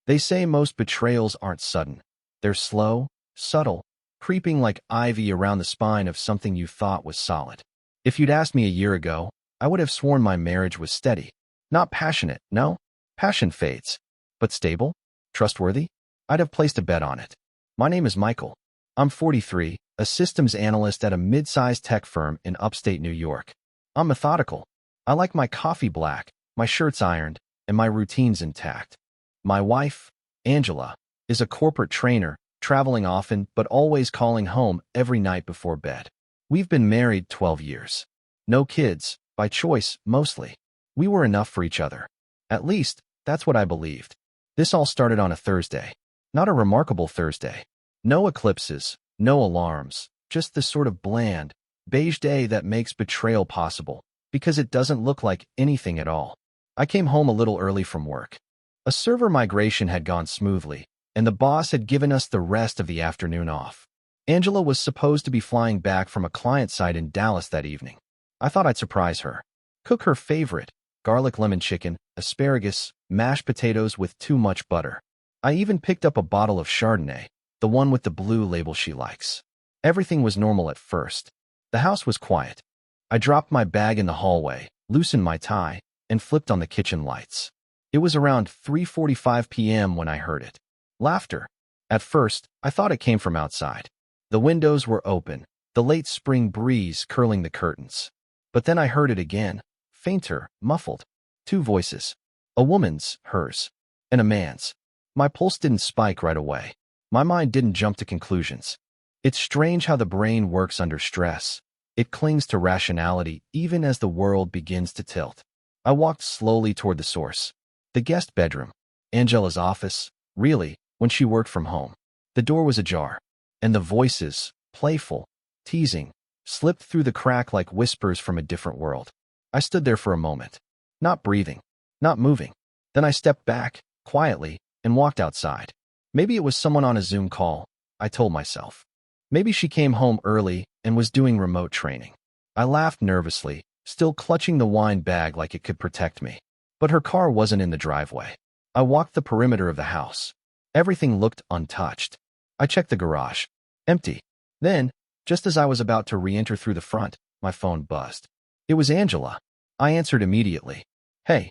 They say most betrayals aren't sudden. They're slow, subtle, creeping like ivy around the spine of something you thought was solid. If you'd asked me a year ago, I would have sworn my marriage was steady. Not passionate, no. Passion fades. But stable? Trustworthy? I'd have placed a bet on it. My name is Michael. I'm 43, a systems analyst at a mid-sized tech firm in upstate New York. I'm methodical. I like my coffee black, my shirts ironed, and my routines intact. My wife, Angela, is a corporate trainer, traveling often but always calling home every night before bed. We've been married 12 years. No kids, by choice, mostly. We were enough for each other. At least, that's what I believed. This all started on a Thursday. Not a remarkable Thursday. No eclipses, no alarms, just the sort of bland, beige day that makes betrayal possible, because it doesn't look like anything at all. I came home a little early from work. A server migration had gone smoothly, and the boss had given us the rest of the afternoon off. Angela was supposed to be flying back from a client site in Dallas that evening. I thought I'd surprise her. Cook her favorite, garlic lemon chicken, asparagus, mashed potatoes with too much butter. I even picked up a bottle of Chardonnay, the one with the blue label she likes. Everything was normal at first. The house was quiet. I dropped my bag in the hallway, loosened my tie, and flipped on the kitchen lights. It was around 3:45 p.m. when I heard it. Laughter. At first, I thought it came from outside. The windows were open, the late spring breeze curling the curtains. But then I heard it again, fainter, muffled. Two voices. A woman's, hers, and a man's. My pulse didn't spike right away. My mind didn't jump to conclusions. It's strange how the brain works under stress. It clings to rationality even as the world begins to tilt. I walked slowly toward the source. The guest bedroom. Angela's office. Really, when she worked from home. The door was ajar. And the voices, playful, teasing, slipped through the crack like whispers from a different world. I stood there for a moment. Not breathing. Not moving. Then I stepped back, quietly, and walked outside. Maybe it was someone on a Zoom call, I told myself. Maybe she came home early and was doing remote training. I laughed nervously, still clutching the wine bag like it could protect me. But her car wasn't in the driveway. I walked the perimeter of the house. Everything looked untouched. I checked the garage. Empty. Then, just as I was about to re-enter through the front, my phone buzzed. It was Angela. I answered immediately. Hey.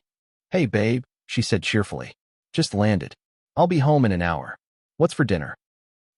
Hey, babe, she said cheerfully. Just landed. I'll be home in an hour. What's for dinner?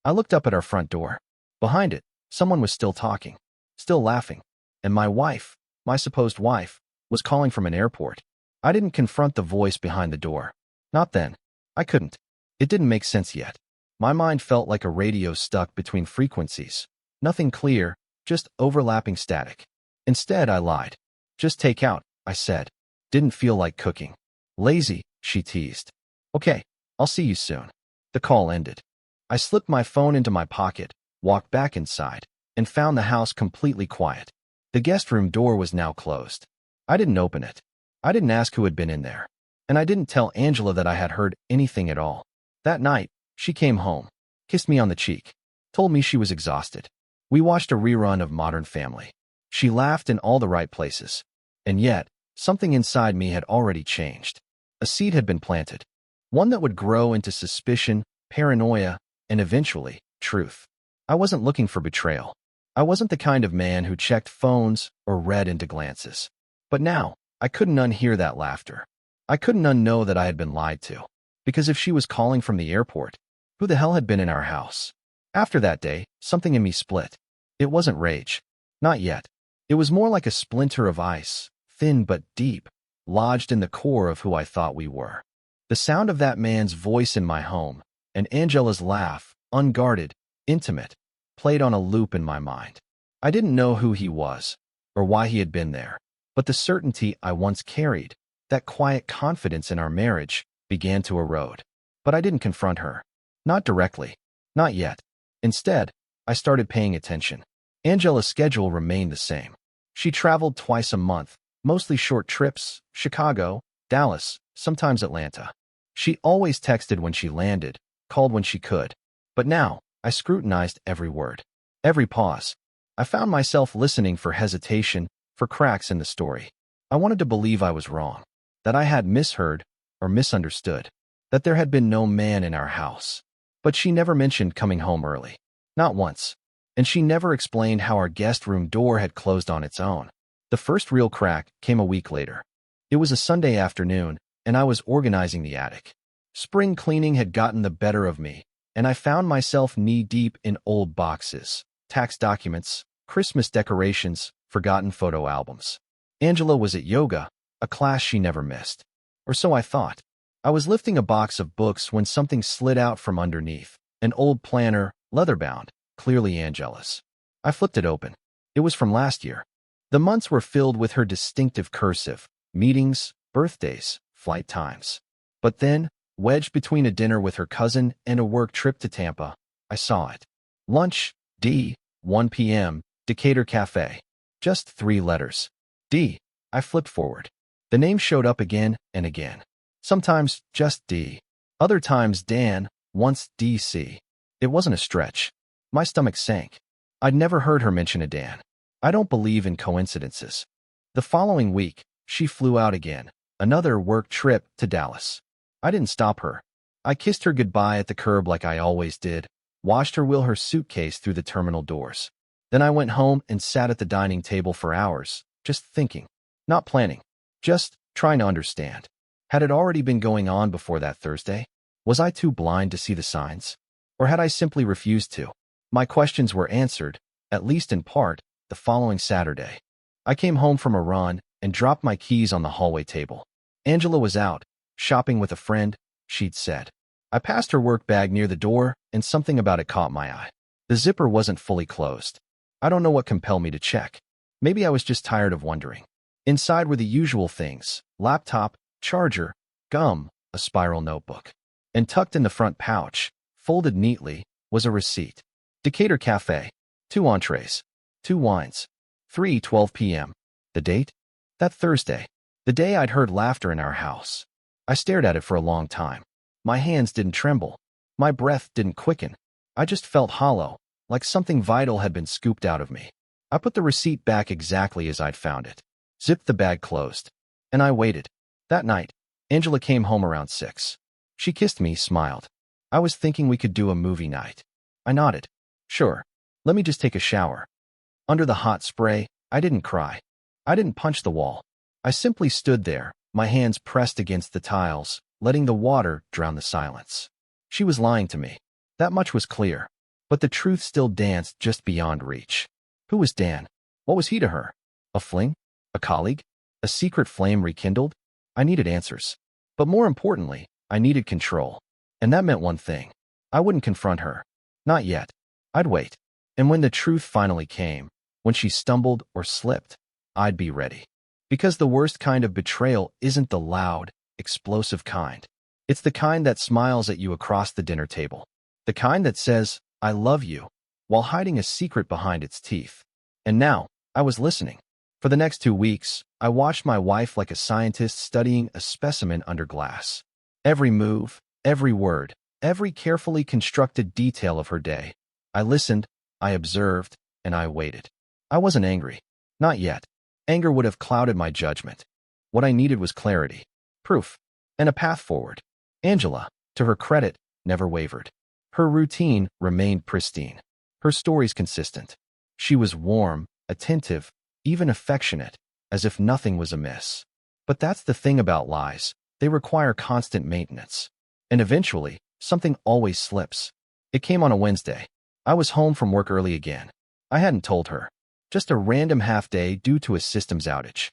I looked up at our front door. Behind it, someone was still talking, still laughing, and my wife, my supposed wife, was calling from an airport. I didn't confront the voice behind the door. Not then. I couldn't. It didn't make sense yet. My mind felt like a radio stuck between frequencies. Nothing clear, just overlapping static. Instead, I lied. Just take out, I said. Didn't feel like cooking. Lazy, she teased. Okay, I'll see you soon. The call ended. I slipped my phone into my pocket, walked back inside, and found the house completely quiet. The guest room door was now closed. I didn't open it. I didn't ask who had been in there. And I didn't tell Angela that I had heard anything at all. That night, she came home, kissed me on the cheek, told me she was exhausted. We watched a rerun of Modern Family. She laughed in all the right places. And yet, something inside me had already changed. A seed had been planted. One that would grow into suspicion, paranoia, and eventually, truth. I wasn't looking for betrayal. I wasn't the kind of man who checked phones or read into glances. But now, I couldn't unhear that laughter. I couldn't unknow that I had been lied to. Because if she was calling from the airport, who the hell had been in our house? After that day, something in me split. It wasn't rage. Not yet. It was more like a splinter of ice, thin but deep, lodged in the core of who I thought we were. The sound of that man's voice in my home, and Angela's laugh, unguarded, intimate, played on a loop in my mind. I didn't know who he was, or why he had been there, but the certainty I once carried, that quiet confidence in our marriage, began to erode. But I didn't confront her. Not directly. Not yet. Instead, I started paying attention. Angela's schedule remained the same. She traveled twice a month, mostly short trips, Chicago, Dallas, sometimes Atlanta. She always texted when she landed, called when she could. But now, I scrutinized every word, every pause. I found myself listening for hesitation, for cracks in the story. I wanted to believe I was wrong, that I had misheard or misunderstood. that there had been no man in our house. But she never mentioned coming home early. Not once. And she never explained how our guest room door had closed on its own. The first real crack came a week later. It was a Sunday afternoon, and I was organizing the attic. Spring cleaning had gotten the better of me, and I found myself knee-deep in old boxes, tax documents, Christmas decorations, forgotten photo albums. Angela was at yoga, a class she never missed. Or so I thought. I was lifting a box of books when something slid out from underneath. An old planner, leather-bound, clearly Angela's. I flipped it open. It was from last year. The months were filled with her distinctive cursive, meetings, birthdays, flight times. But then, wedged between a dinner with her cousin and a work trip to Tampa, I saw it. Lunch, D, 1 p.m., Decatur Cafe. Just 3 letters. D. I flipped forward. The name showed up again and again. Sometimes just D. Other times Dan, once DC. It wasn't a stretch. My stomach sank. I'd never heard her mention a Dan. I don't believe in coincidences. The following week, she flew out again. Another work trip to Dallas. I didn't stop her. I kissed her goodbye at the curb like I always did, watched her wheel her suitcase through the terminal doors. Then I went home and sat at the dining table for hours, just thinking. Not planning. Just trying to understand. Had it already been going on before that Thursday? Was I too blind to see the signs? Or had I simply refused to? My questions were answered, at least in part, the following Saturday. I came home from a run and dropped my keys on the hallway table. Angela was out, shopping with a friend, she'd said. I passed her work bag near the door, and something about it caught my eye. The zipper wasn't fully closed. I don't know what compelled me to check. Maybe I was just tired of wondering. Inside were the usual things: laptop, charger, gum, a spiral notebook. And tucked in the front pouch, folded neatly, was a receipt. Decatur Cafe. 2 entrees. 2 wines. 3:12 p.m. The date? That Thursday. The day I'd heard laughter in our house. I stared at it for a long time. My hands didn't tremble. My breath didn't quicken. I just felt hollow, like something vital had been scooped out of me. I put the receipt back exactly as I'd found it. Zipped the bag closed. And I waited. That night, Angela came home around 6. She kissed me, smiled. I was thinking we could do a movie night. I nodded. Sure. Let me just take a shower. Under the hot spray, I didn't cry. I didn't punch the wall. I simply stood there, my hands pressed against the tiles, letting the water drown the silence. She was lying to me. That much was clear. But the truth still danced just beyond reach. Who was Dan? What was he to her? A fling? A colleague? A secret flame rekindled? I needed answers. But more importantly, I needed control. And that meant one thing. I wouldn't confront her. Not yet. I'd wait. And when the truth finally came, when she stumbled or slipped, I'd be ready. Because the worst kind of betrayal isn't the loud, explosive kind. It's the kind that smiles at you across the dinner table. The kind that says, I love you, while hiding a secret behind its teeth. And now, I was listening. For the next 2 weeks, I watched my wife like a scientist studying a specimen under glass. Every move, every word, every carefully constructed detail of her day. I listened, I observed, and I waited. I wasn't angry. Not yet. Anger would have clouded my judgment. What I needed was clarity, proof, and a path forward. Angela, to her credit, never wavered. Her routine remained pristine. Her stories consistent. She was warm, attentive, even affectionate, as if nothing was amiss. But that's the thing about lies. They require constant maintenance. And eventually, something always slips. It came on a Wednesday. I was home from work early again. I hadn't told her. Just a random half-day due to a systems outage.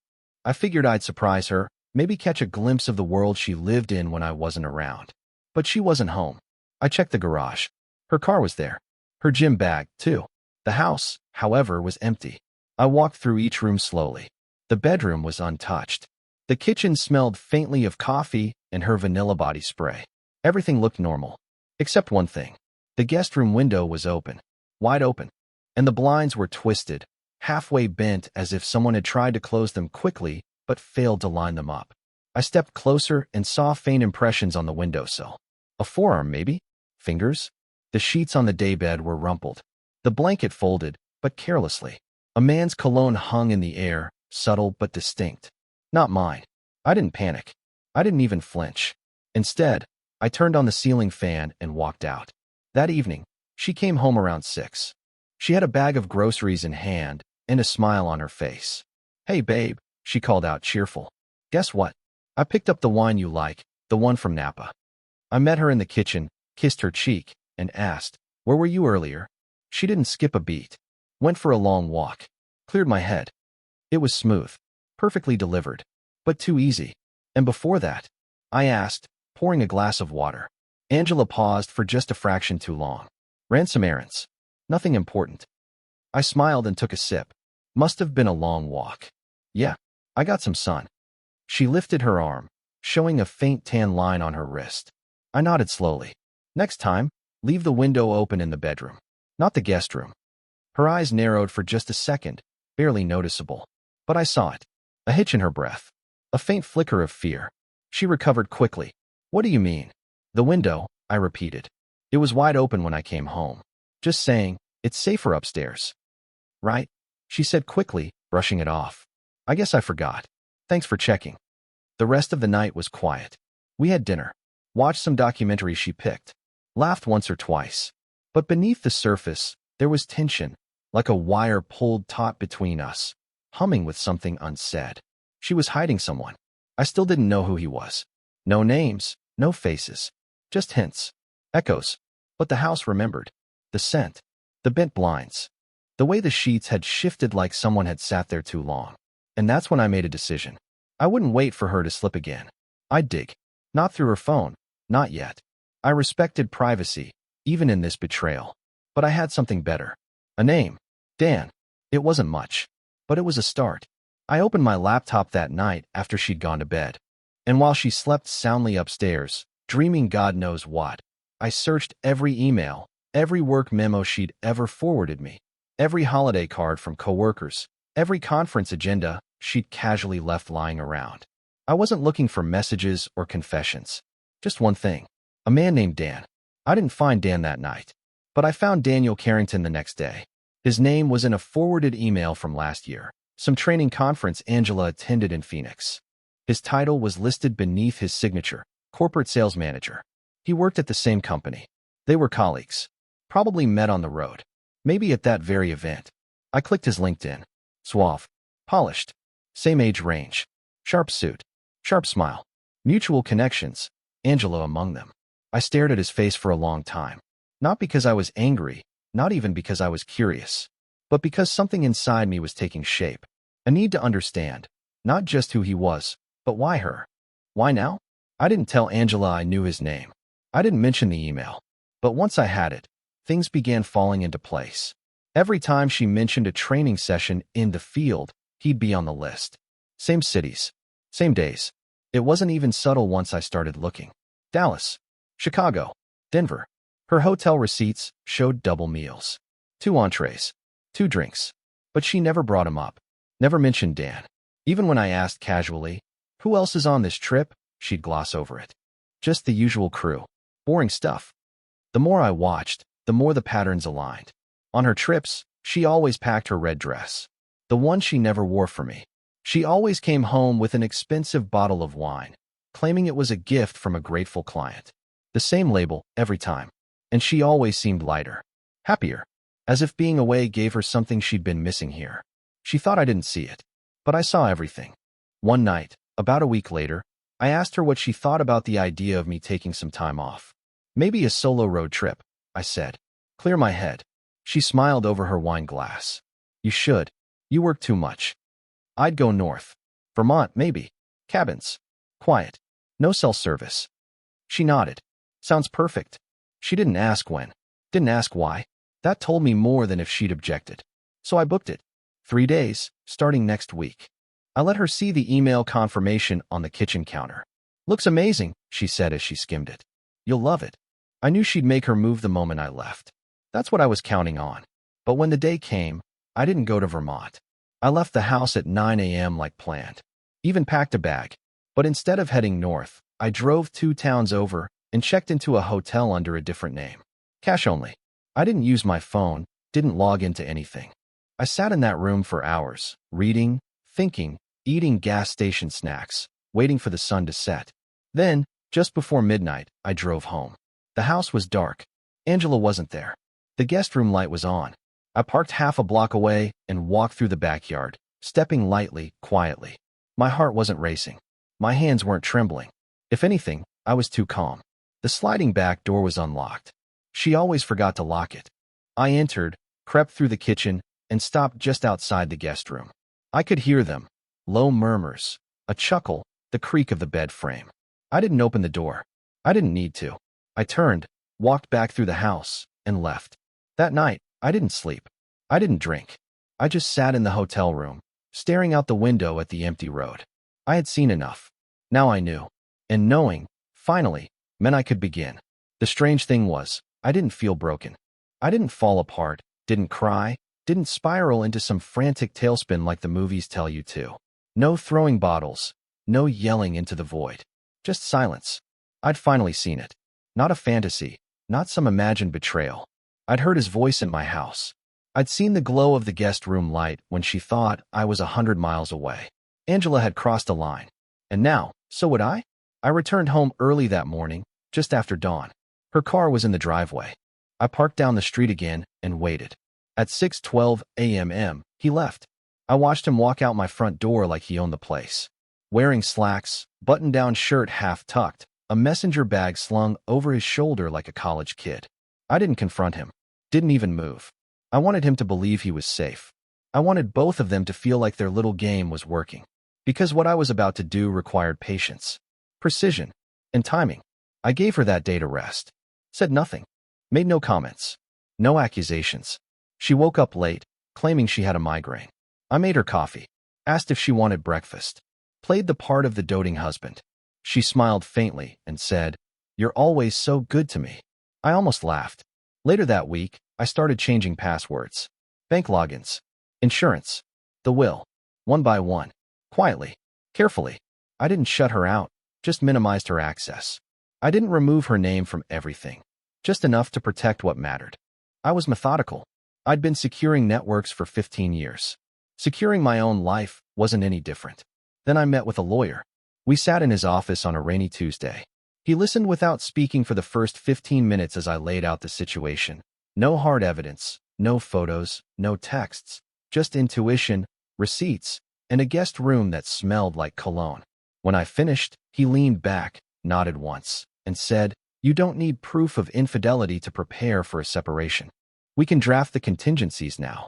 I figured I'd surprise her, maybe catch a glimpse of the world she lived in when I wasn't around. But she wasn't home. I checked the garage. Her car was there. Her gym bag, too. The house, however, was empty. I walked through each room slowly. The bedroom was untouched. The kitchen smelled faintly of coffee and her vanilla body spray. Everything looked normal. Except one thing. The guest room window was open. Wide open. And the blinds were twisted, halfway bent as if someone had tried to close them quickly but failed to line them up. I stepped closer and saw faint impressions on the windowsill. A forearm, maybe? Fingers? The sheets on the daybed were rumpled. The blanket folded, but carelessly. A man's cologne hung in the air, subtle but distinct. Not mine. I didn't panic. I didn't even flinch. Instead, I turned on the ceiling fan and walked out. That evening, she came home around 6. She had a bag of groceries in hand and a smile on her face. "Hey, babe," she called out cheerful. "Guess what? I picked up the wine you like, the one from Napa." I met her in the kitchen, kissed her cheek, and asked, "Where were you earlier?" She didn't skip a beat. "Went for a long walk. Cleared my head." It was smooth, perfectly delivered, but too easy. "And before that?" I asked, pouring a glass of water. Angela paused for just a fraction too long. "Ran some errands. Nothing important." I smiled and took a sip. "Must have been a long walk." "Yeah, I got some sun." She lifted her arm, showing a faint tan line on her wrist. I nodded slowly. "Next time, leave the window open in the bedroom, not the guest room." Her eyes narrowed for just a second, barely noticeable. But I saw it. A hitch in her breath. A faint flicker of fear. She recovered quickly. "What do you mean?" "The window," I repeated. "It was wide open when I came home. Just saying, it's safer upstairs." "Right?" she said quickly, brushing it off. "I guess I forgot. Thanks for checking." The rest of the night was quiet. We had dinner, watched some documentaries she picked, laughed once or twice. But beneath the surface, there was tension, like a wire pulled taut between us, humming with something unsaid. She was hiding someone. I still didn't know who he was. No names, no faces, just hints, echoes. But the house remembered. The scent, the bent blinds, the way the sheets had shifted like someone had sat there too long. And that's when I made a decision. I wouldn't wait for her to slip again. I'd dig. Not through her phone. Not yet. I respected privacy, even in this betrayal. But I had something better. A name. Dan. It wasn't much. But it was a start. I opened my laptop that night after she'd gone to bed. And while she slept soundly upstairs, dreaming God knows what, I searched every email, every work memo she'd ever forwarded me, every holiday card from coworkers, every conference agenda she'd casually left lying around. I wasn't looking for messages or confessions. Just one thing. A man named Dan. I didn't find Dan that night, but I found Daniel Carrington the next day. His name was in a forwarded email from last year, some training conference Angela attended in Phoenix. His title was listed beneath his signature, corporate sales manager. He worked at the same company. They were colleagues. Probably met on the road. Maybe at that very event. I clicked his LinkedIn. Suave. Polished. Same age range. Sharp suit. Sharp smile. Mutual connections. Angela among them. I stared at his face for a long time. Not because I was angry, not even because I was curious, but because something inside me was taking shape. A need to understand, not just who he was, but why her. Why now? I didn't tell Angela I knew his name. I didn't mention the email. But once I had it, things began falling into place. Every time she mentioned a training session in the field, he'd be on the list. Same cities. Same days. It wasn't even subtle once I started looking. Dallas. Chicago. Denver. Her hotel receipts showed double meals. 2 entrees. 2 drinks. But she never brought him up. Never mentioned Dan. Even when I asked casually, "Who else is on this trip?" she'd gloss over it. "Just the usual crew. Boring stuff." The more I watched, the more the patterns aligned. On her trips, she always packed her red dress. The one she never wore for me. She always came home with an expensive bottle of wine, claiming it was a gift from a grateful client. The same label every time. And she always seemed lighter. Happier. As if being away gave her something she'd been missing here. She thought I didn't see it. But I saw everything. One night, about a week later, I asked her what she thought about the idea of me taking some time off. "Maybe a solo road trip," I said. "Clear my head." She smiled over her wine glass. "You should. You work too much." "I'd go north. Vermont, maybe. Cabins. Quiet. No cell service." She nodded. "Sounds perfect." She didn't ask when. Didn't ask why. That told me more than if she'd objected. So I booked it. 3 days, starting next week. I let her see the email confirmation on the kitchen counter. "Looks amazing," she said as she skimmed it. "You'll love it." I knew she'd make her move the moment I left. That's what I was counting on. But when the day came, I didn't go to Vermont. I left the house at 9 a.m. like planned. Even packed a bag. But instead of heading north, I drove 2 towns over and checked into a hotel under a different name. Cash only. I didn't use my phone, didn't log into anything. I sat in that room for hours, reading, thinking, eating gas station snacks, waiting for the sun to set. Then, Just before midnight, I drove home. The house was dark. Angela wasn't there. The guest room light was on. I parked half a block away and walked through the backyard, stepping lightly, quietly. My heart wasn't racing. My hands weren't trembling. If anything, I was too calm. The sliding back door was unlocked. She always forgot to lock it. I entered, crept through the kitchen, and stopped just outside the guest room. I could hear them. Low murmurs, a chuckle, the creak of the bed frame. I didn't open the door. I didn't need to. I turned, walked back through the house, and left. That night, I didn't sleep. I didn't drink. I just sat in the hotel room, staring out the window at the empty road. I had seen enough. Now I knew. And knowing, finally, meant I could begin. The strange thing was, I didn't feel broken. I didn't fall apart, didn't cry, didn't spiral into some frantic tailspin like the movies tell you to. No throwing bottles, no yelling into the void. Just silence. I'd finally seen it. Not a fantasy, not some imagined betrayal. I'd heard his voice in my house. I'd seen the glow of the guest room light when she thought I was 100 miles away. Angela had crossed a line. And now, so would I? I returned home early that morning, just after dawn. Her car was in the driveway. I parked down the street again and waited. At 6:12 a.m., he left. I watched him walk out my front door like he owned the place. Wearing slacks, button-down shirt half tucked, a messenger bag slung over his shoulder like a college kid. I didn't confront him. Didn't even move. I wanted him to believe he was safe. I wanted both of them to feel like their little game was working. Because what I was about to do required patience, precision, and timing. I gave her that day to rest. Said nothing. Made no comments. No accusations. She woke up late, claiming she had a migraine. I made her coffee. Asked if she wanted breakfast. Played the part of the doting husband. She smiled faintly and said, "You're always so good to me." I almost laughed. Later that week, I started changing passwords. Bank logins. Insurance. The will. One by one. Quietly. Carefully. I didn't shut her out, just minimized her access. I didn't remove her name from everything. Just enough to protect what mattered. I was methodical. I'd been securing networks for 15 years. Securing my own life wasn't any different. Then I met with a lawyer. We sat in his office on a rainy Tuesday. He listened without speaking for the first 15 minutes as I laid out the situation. No hard evidence, no photos, no texts, just intuition, receipts, and a guest room that smelled like cologne. When I finished, he leaned back, nodded once, and said, "You don't need proof of infidelity to prepare for a separation. We can draft the contingencies now."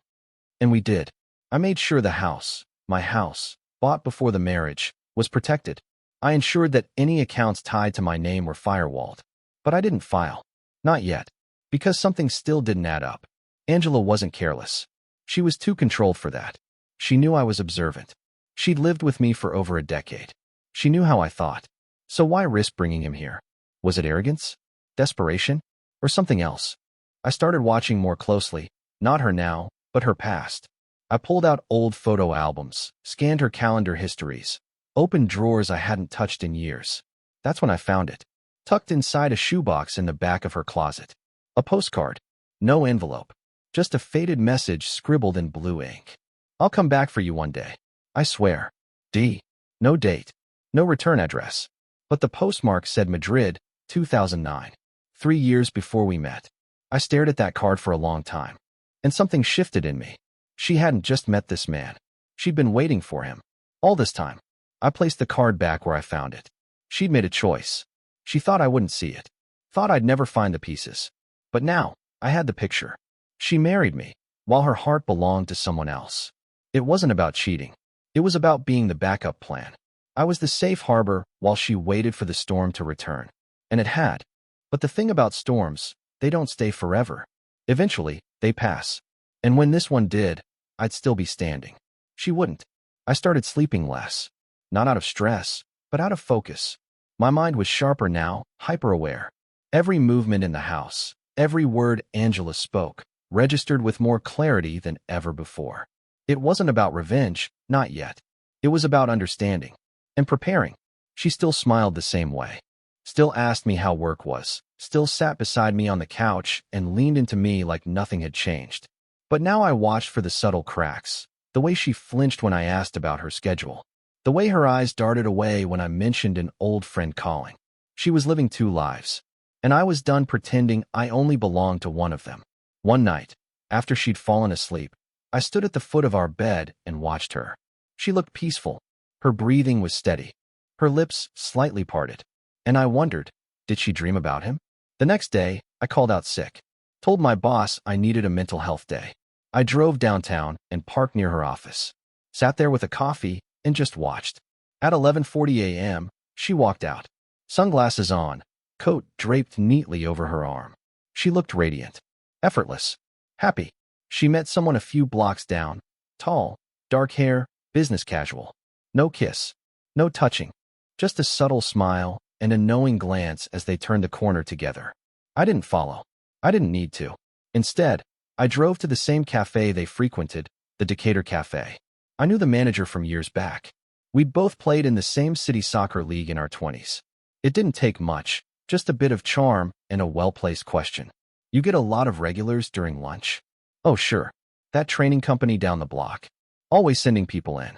And we did. I made sure the house, my house, bought before the marriage, was protected. I ensured that any accounts tied to my name were firewalled. But I didn't file. Not yet. Because something still didn't add up. Angela wasn't careless. She was too controlled for that. She knew I was observant. She'd lived with me for over a decade. She knew how I thought. So why risk bringing him here? Was it arrogance? Desperation? Or something else? I started watching more closely, not her now, but her past. I pulled out old photo albums, scanned her calendar histories, opened drawers I hadn't touched in years. That's when I found it, tucked inside a shoebox in the back of her closet. A postcard. No envelope. Just a faded message scribbled in blue ink. "I'll come back for you one day. I swear. D. No date. No return address. But the postmark said Madrid, 2009. 3 years before we met. I stared at that card for a long time. And something shifted in me. She hadn't just met this man. She'd been waiting for him. All this time. I placed the card back where I found it. She'd made a choice. She thought I wouldn't see it. Thought I'd never find the pieces. But now, I had the picture. She married me, while her heart belonged to someone else. It wasn't about cheating. It was about being the backup plan. I was the safe harbor while she waited for the storm to return. And it had. But the thing about storms, they don't stay forever. Eventually, they pass. And when this one did, I'd still be standing. She wouldn't. I started sleeping less. Not out of stress, but out of focus. My mind was sharper now, hyper-aware. Every movement in the house, every word Angela spoke, registered with more clarity than ever before. It wasn't about revenge, not yet. It was about understanding. And preparing. She still smiled the same way. Still asked me how work was. Still sat beside me on the couch and leaned into me like nothing had changed. But now I watched for the subtle cracks. The way she flinched when I asked about her schedule. The way her eyes darted away when I mentioned an old friend calling. She was living two lives, and I was done pretending I only belonged to one of them. One night, after she'd fallen asleep, I stood at the foot of our bed and watched her. She looked peaceful. Her breathing was steady, her lips slightly parted, and I wondered, did she dream about him? The next day, I called out sick, told my boss I needed a mental health day. I drove downtown and parked near her office, sat there with a coffee, and just watched. At 11:40 a.m., she walked out, sunglasses on, coat draped neatly over her arm. She looked radiant, effortless, happy. She met someone a few blocks down, tall, dark hair, business casual. No kiss, no touching, just a subtle smile and a knowing glance as they turned the corner together. I didn't follow. I didn't need to. Instead, I drove to the same cafe they frequented, the Decatur Cafe. I knew the manager from years back. We'd both played in the same city soccer league in our 20s. It didn't take much, just a bit of charm and a well-placed question. You get a lot of regulars during lunch? Oh, sure. That training company down the block. Always sending people in.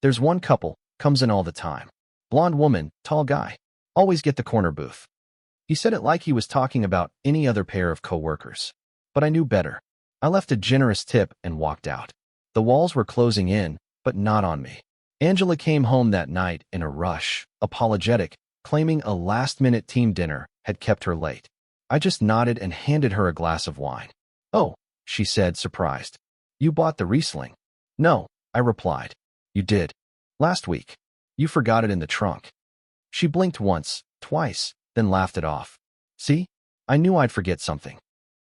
There's one couple, comes in all the time. Blonde woman, tall guy. Always get the corner booth. He said it like he was talking about any other pair of co-workers. But I knew better. I left a generous tip and walked out. The walls were closing in, but not on me. Angela came home that night in a rush, apologetic, claiming a last-minute team dinner had kept her late. I just nodded and handed her a glass of wine. "Oh," she said, surprised. "You bought the Riesling?" "No," I replied. "You did. Last week. You forgot it in the trunk." She blinked once, twice, then laughed it off. See? I knew I'd forget something.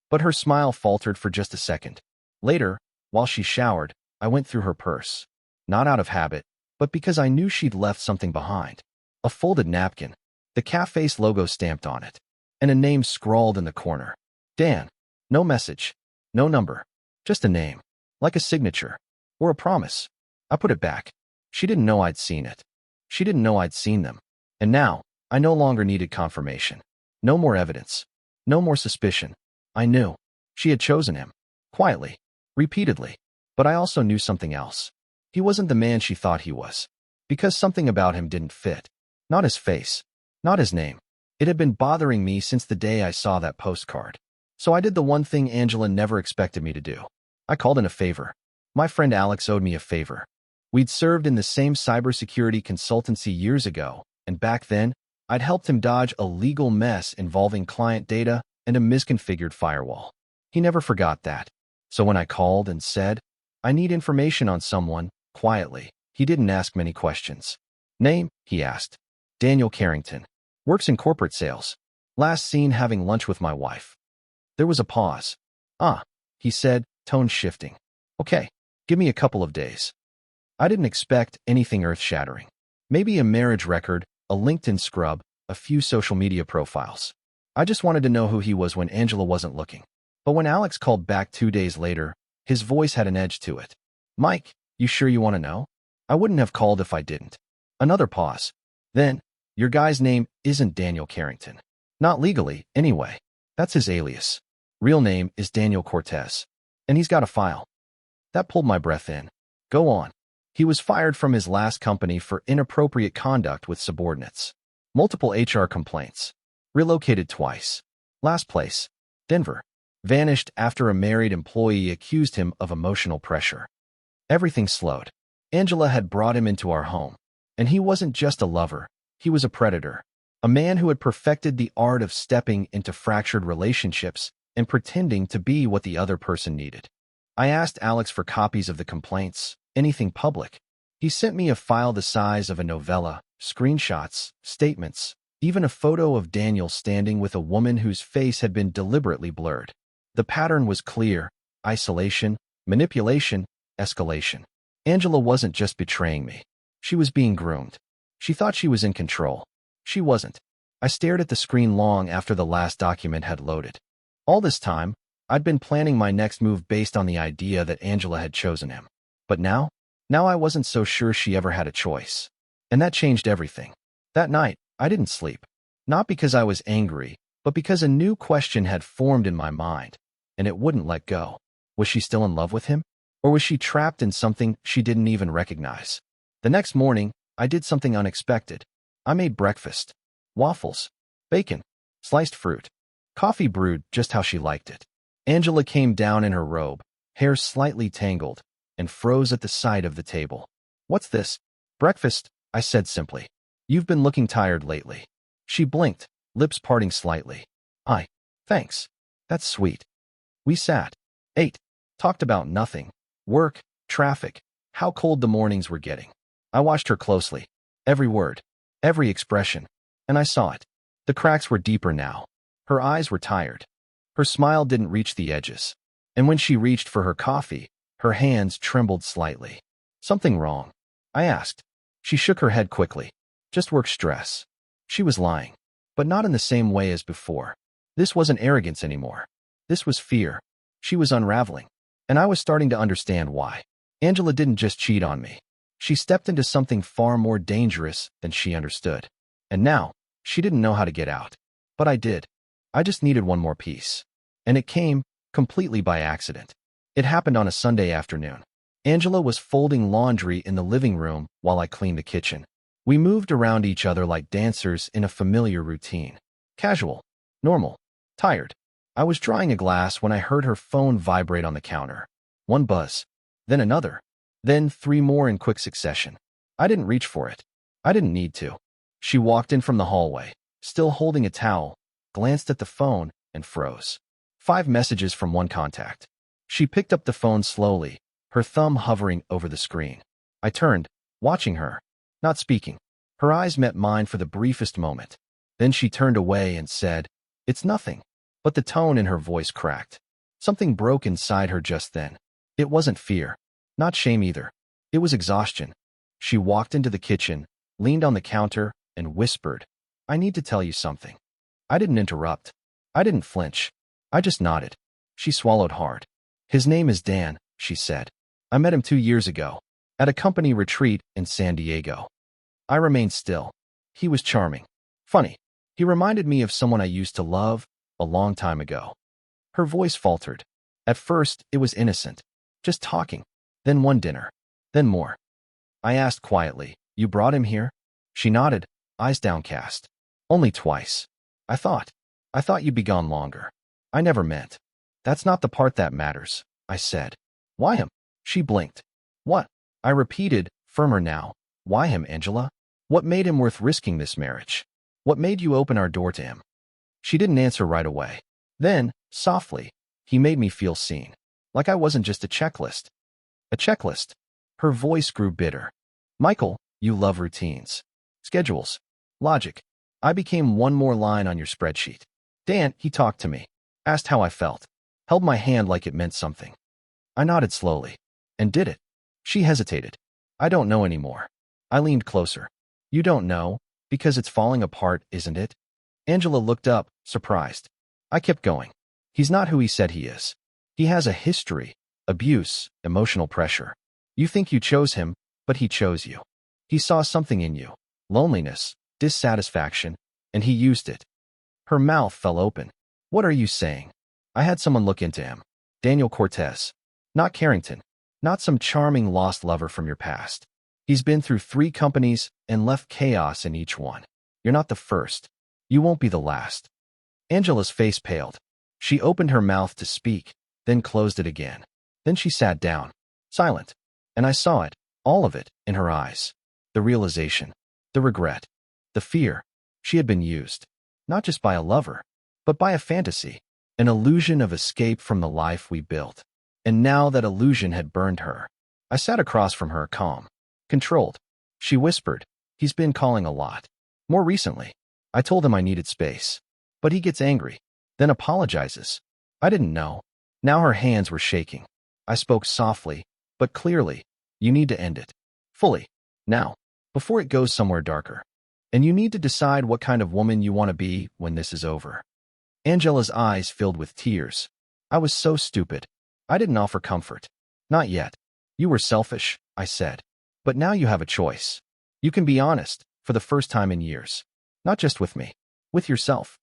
But her smile faltered for just a second. Later, while she showered, I went through her purse. Not out of habit, but because I knew she'd left something behind. A folded napkin, the cafe's logo stamped on it, and a name scrawled in the corner. Dan. No message. No number. Just a name. Like a signature. Or a promise. I put it back. She didn't know I'd seen it. She didn't know I'd seen them. And now, I no longer needed confirmation. No more evidence. No more suspicion. I knew. She had chosen him. Quietly. Repeatedly. But I also knew something else. He wasn't the man she thought he was. Because something about him didn't fit. Not his face. Not his name. It had been bothering me since the day I saw that postcard. So I did the one thing Angela never expected me to do. I called in a favor. My friend Alex owed me a favor. We'd served in the same cybersecurity consultancy years ago, and back then, I'd helped him dodge a legal mess involving client data and a misconfigured firewall. He never forgot that. So when I called and said, I need information on someone, quietly, he didn't ask many questions. Name, he asked. Daniel Carrington. Works in corporate sales. Last seen having lunch with my wife. There was a pause. Ah, he said, tone shifting. Okay, give me a couple of days. I didn't expect anything earth-shattering. Maybe a marriage record, a LinkedIn scrub, a few social media profiles. I just wanted to know who he was when Angela wasn't looking. But when Alex called back 2 days later, his voice had an edge to it. Mike, you sure you want to know? I wouldn't have called if I didn't. Another pause. Then, your guy's name isn't Daniel Carrington. Not legally, anyway. That's his alias. Real name is Daniel Cortez. And he's got a file. That pulled my breath in. Go on. He was fired from his last company for inappropriate conduct with subordinates. Multiple HR complaints. Relocated twice. Last place. Denver. Vanished after a married employee accused him of emotional pressure. Everything slowed. Angela had brought him into our home. And he wasn't just a lover. He was a predator. A man who had perfected the art of stepping into fractured relationships and pretending to be what the other person needed. I asked Alex for copies of the complaints, anything public. He sent me a file the size of a novella, screenshots, statements, even a photo of Daniel standing with a woman whose face had been deliberately blurred. The pattern was clear: isolation, manipulation, escalation. Angela wasn't just betraying me. She was being groomed. She thought she was in control. She wasn't. I stared at the screen long after the last document had loaded. All this time, I'd been planning my next move based on the idea that Angela had chosen him. But now I wasn't so sure she ever had a choice. And that changed everything. That night, I didn't sleep. Not because I was angry, but because a new question had formed in my mind, and it wouldn't let go. Was she still in love with him? Or was she trapped in something she didn't even recognize? The next morning, I did something unexpected. I made breakfast. Waffles. bacon, sliced fruit, coffee brewed just how she liked it. Angela came down in her robe, hair slightly tangled, and froze at the side of the table. "What's this?" "Breakfast," I said simply. "You've been looking tired lately." She blinked, lips parting slightly. Thanks. That's sweet." We sat, ate, talked about nothing. Work, traffic, how cold the mornings were getting. I watched her closely. Every word, every expression, and I saw it. The cracks were deeper now. Her eyes were tired. Her smile didn't reach the edges. And when she reached for her coffee, her hands trembled slightly. "Something wrong?" I asked. She shook her head quickly. "Just work stress." She was lying, but not in the same way as before. This wasn't arrogance anymore. This was fear. She was unraveling, and I was starting to understand why. Angela didn't just cheat on me. She stepped into something far more dangerous than she understood. And now, she didn't know how to get out. But I did. I just needed one more piece. And it came, completely by accident. It happened on a Sunday afternoon. Angela was folding laundry in the living room while I cleaned the kitchen. We moved around each other like dancers in a familiar routine. Casual, normal, tired. I was drying a glass when I heard her phone vibrate on the counter. One buzz, then another, then 3 more in quick succession. I didn't reach for it. I didn't need to. She walked in from the hallway, still holding a towel, glanced at the phone, and froze. 5 messages from one contact. She picked up the phone slowly, her thumb hovering over the screen. I turned, watching her, not speaking. Her eyes met mine for the briefest moment. Then she turned away and said, "It's nothing." But the tone in her voice cracked. Something broke inside her just then. It wasn't fear, not shame either. It was exhaustion. She walked into the kitchen, leaned on the counter, and whispered, "I need to tell you something." I didn't interrupt. I didn't flinch. I just nodded. She swallowed hard. "His name is Dan," she said. "I met him 2 years ago, at a company retreat in San Diego." I remained still. He was charming. Funny. He reminded me of someone I used to love a long time ago. Her voice faltered. At first, it was innocent. Just talking. Then one dinner. Then more. I asked quietly, "You brought him here?" She nodded, eyes downcast. "Only twice. I thought you'd be gone longer. I never meant." "That's not the part that matters," I said. "Why him?" She blinked. "What?" I repeated, firmer now. "Why him, Angela? What made him worth risking this marriage? What made you open our door to him?" She didn't answer right away. Then, softly, "He made me feel seen. Like I wasn't just a checklist." "A checklist?" Her voice grew bitter. "Michael, you love routines. Schedules. Logic. I became one more line on your spreadsheet." Dan, he talked to me. Asked how I felt. Held my hand like it meant something. I nodded slowly. "And did it?" She hesitated. "I don't know anymore." I leaned closer. "You don't know, because it's falling apart, isn't it?" Angela looked up, surprised. I kept going. "He's not who he said he is. He has a history, abuse, emotional pressure. You think you chose him, but he chose you. He saw something in you, loneliness, dissatisfaction, and he used it." Her mouth fell open. "What are you saying?" I had someone look into him. Daniel Cortez. Not Carrington. Not some charming lost lover from your past. He's been through 3 companies and left chaos in each one. You're not the first. You won't be the last. Angela's face paled. She opened her mouth to speak, then closed it again. Then she sat down, silent. And I saw it, all of it, in her eyes. The realization, the regret, the fear. She had been used, not just by a lover, but by a fantasy, an illusion of escape from the life we built. And now that illusion had burned her. I sat across from her, calm, controlled. She whispered, "He's been calling a lot. More recently." I told him I needed space. But he gets angry, then apologizes. I didn't know. Now her hands were shaking. I spoke softly, but clearly. "You need to end it. Fully. Now. Before it goes somewhere darker. And you need to decide what kind of woman you want to be when this is over." Angela's eyes filled with tears. I was so stupid. I didn't offer comfort. "Not yet. You were selfish," I said. "But now you have a choice. You can be honest, for the first time in years. Not just with me. With yourself."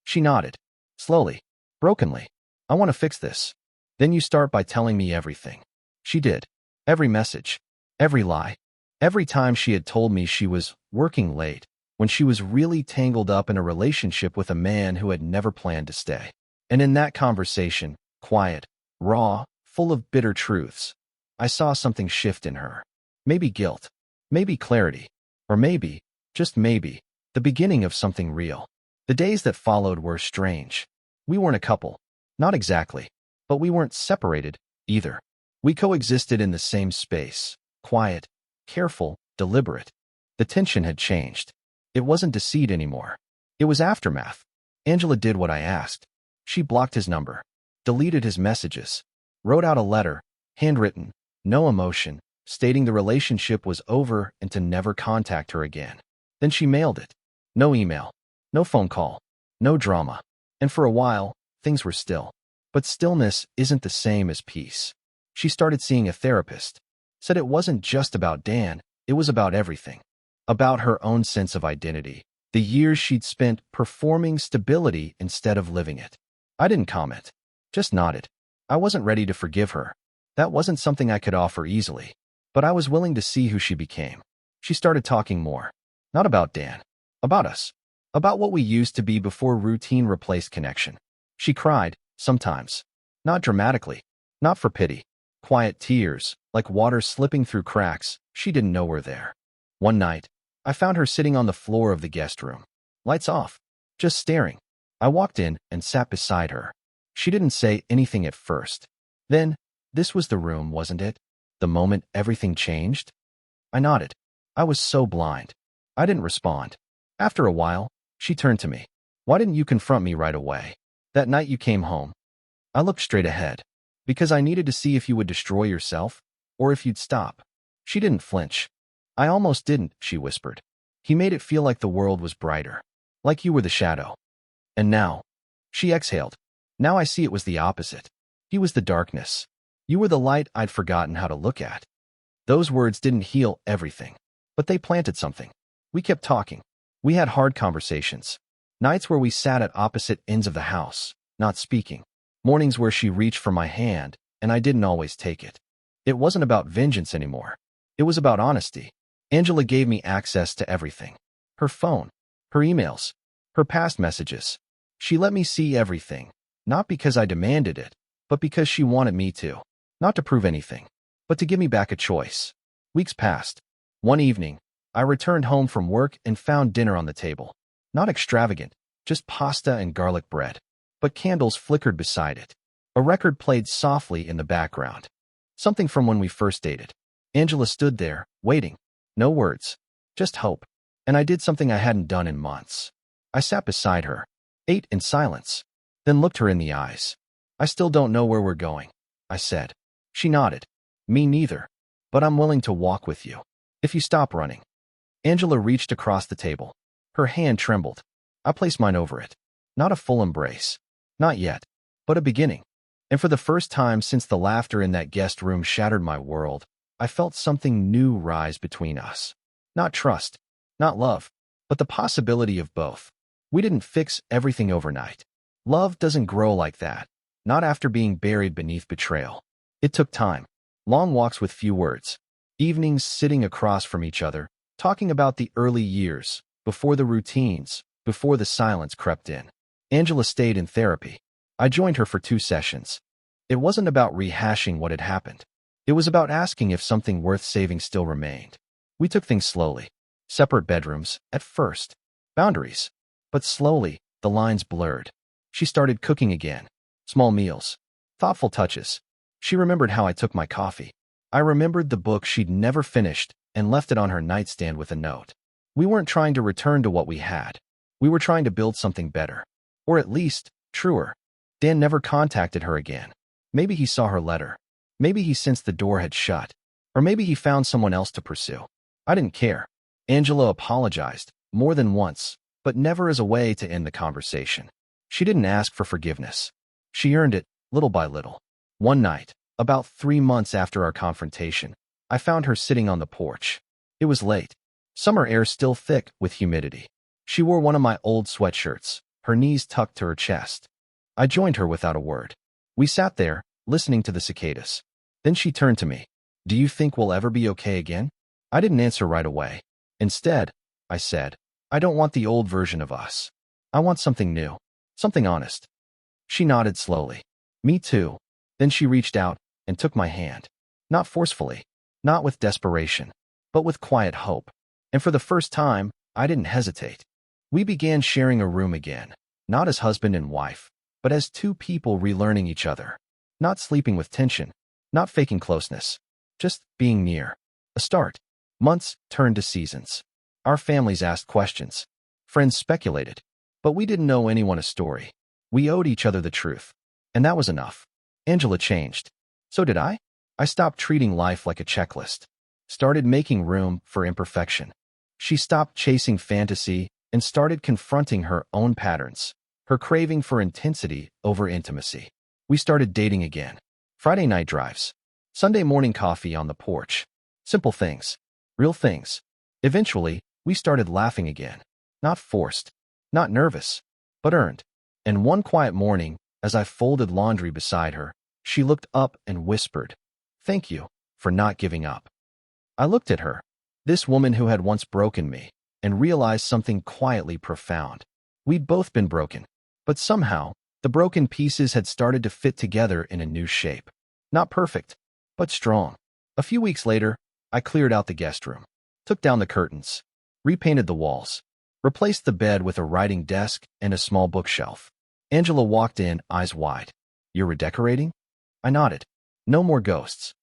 She nodded. Slowly. Brokenly. "I want to fix this. Then you start by telling me everything." She did. Every message. Every lie. Every time she had told me she was working late. when she was really tangled up in a relationship with a man who had never planned to stay. And in that conversation, quiet, raw, full of bitter truths, I saw something shift in her. Maybe guilt, maybe clarity, or maybe, just maybe, the beginning of something real. The days that followed were strange. We weren't a couple. Not exactly. But we weren't separated, either. We coexisted in the same space. Quiet, careful, deliberate. The tension had changed. It wasn't deceit anymore. It was aftermath. Angela did what I asked. She blocked his number, deleted his messages, wrote out a letter, handwritten, no emotion, stating the relationship was over and to never contact her again. Then she mailed it. No email, no phone call, no drama. And for a while, things were still. But stillness isn't the same as peace. She started seeing a therapist. Said it wasn't just about Dan, it was about everything. About her own sense of identity. The years she'd spent performing stability instead of living it. I didn't comment. Just nodded. I wasn't ready to forgive her. That wasn't something I could offer easily. But I was willing to see who she became. She started talking more. Not about Dan. About us. About what we used to be before routine replaced connection. She cried, sometimes. Not dramatically. Not for pity. Quiet tears, like water slipping through cracks she didn't know were there. One night, I found her sitting on the floor of the guest room. Lights off. Just staring. I walked in and sat beside her. She didn't say anything at first. Then, this was the room, wasn't it? The moment everything changed? I nodded. I was so blind. I didn't respond. After a while, she turned to me. Why didn't you confront me right away? That night you came home. I looked straight ahead. Because I needed to see if you would destroy yourself, or if you'd stop. She didn't flinch. I almost didn't, she whispered. He made it feel like the world was brighter. Like you were the shadow. And now, she exhaled. Now I see it was the opposite. He was the darkness. You were the light I'd forgotten how to look at. Those words didn't heal everything, but they planted something. We kept talking. We had hard conversations. Nights where we sat at opposite ends of the house, not speaking. Mornings where she reached for my hand, and I didn't always take it. It wasn't about vengeance anymore. It was about honesty. Angela gave me access to everything. Her phone, her emails, her past messages. She let me see everything, not because I demanded it, but because she wanted me to. Not to prove anything, but to give me back a choice. Weeks passed. One evening, I returned home from work and found dinner on the table. Not extravagant, just pasta and garlic bread. But candles flickered beside it. A record played softly in the background. Something from when we first dated. Angela stood there, waiting. No words. Just hope. And I did something I hadn't done in months. I sat beside her, ate in silence, then looked her in the eyes. I still don't know where we're going, I said. She nodded. Me neither. But I'm willing to walk with you. If you stop running. Angela reached across the table. Her hand trembled. I placed mine over it. Not a full embrace. Not yet. But a beginning. And for the first time since the laughter in that guest room shattered my world, I felt something new rise between us. Not trust. Not love. But the possibility of both. We didn't fix everything overnight. Love doesn't grow like that. Not after being buried beneath betrayal. It took time. Long walks with few words. Evenings sitting across from each other, talking about the early years, before the routines, before the silence crept in. Angela stayed in therapy. I joined her for 2 sessions. It wasn't about rehashing what had happened. It was about asking if something worth saving still remained. We took things slowly. Separate bedrooms, at first. Boundaries. But slowly, the lines blurred. She started cooking again. Small meals. Thoughtful touches. She remembered how I took my coffee. I remembered the book she'd never finished and left it on her nightstand with a note. We weren't trying to return to what we had. We were trying to build something better. Or at least, truer. Dan never contacted her again. Maybe he saw her letter. Maybe he sensed the door had shut. Or maybe he found someone else to pursue. I didn't care. Angela apologized, more than once, but never as a way to end the conversation. She didn't ask for forgiveness. She earned it, little by little. One night, about 3 months after our confrontation, I found her sitting on the porch. It was late. Summer air still thick with humidity. She wore one of my old sweatshirts, her knees tucked to her chest. I joined her without a word. We sat there, listening to the cicadas. Then she turned to me. Do you think we'll ever be okay again? I didn't answer right away. Instead, I said, I don't want the old version of us. I want something new, something honest. She nodded slowly. Me too. Then she reached out and took my hand. Not forcefully, not with desperation, but with quiet hope. And for the first time, I didn't hesitate. We began sharing a room again, not as husband and wife, but as two people relearning each other. Not sleeping with tension, not faking closeness, just being near. A start. Months turned to seasons. Our families asked questions. Friends speculated. But we didn't owe anyone a story. We owed each other the truth. And that was enough. Angela changed. So did I. I stopped treating life like a checklist. Started making room for imperfection. She stopped chasing fantasy and started confronting her own patterns, her craving for intensity over intimacy. We started dating again. Friday night drives. Sunday morning coffee on the porch. Simple things. Real things. Eventually, we started laughing again. Not forced. Not nervous. But earned. And one quiet morning, as I folded laundry beside her, she looked up and whispered, "Thank you for not giving up." I looked at her, this woman who had once broken me, and realized something quietly profound. We'd both been broken, but somehow, the broken pieces had started to fit together in a new shape. Not perfect, but strong. A few weeks later, I cleared out the guest room, took down the curtains, repainted the walls, replaced the bed with a writing desk and a small bookshelf. Angela walked in, eyes wide. "You're redecorating?" I nodded. "No more ghosts."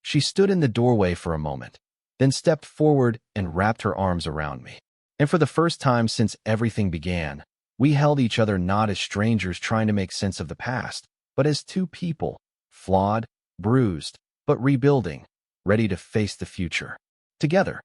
She stood in the doorway for a moment, then stepped forward and wrapped her arms around me. And for the first time since everything began, we held each other not as strangers trying to make sense of the past, but as two people, flawed, bruised, but rebuilding, ready to face the future. Together.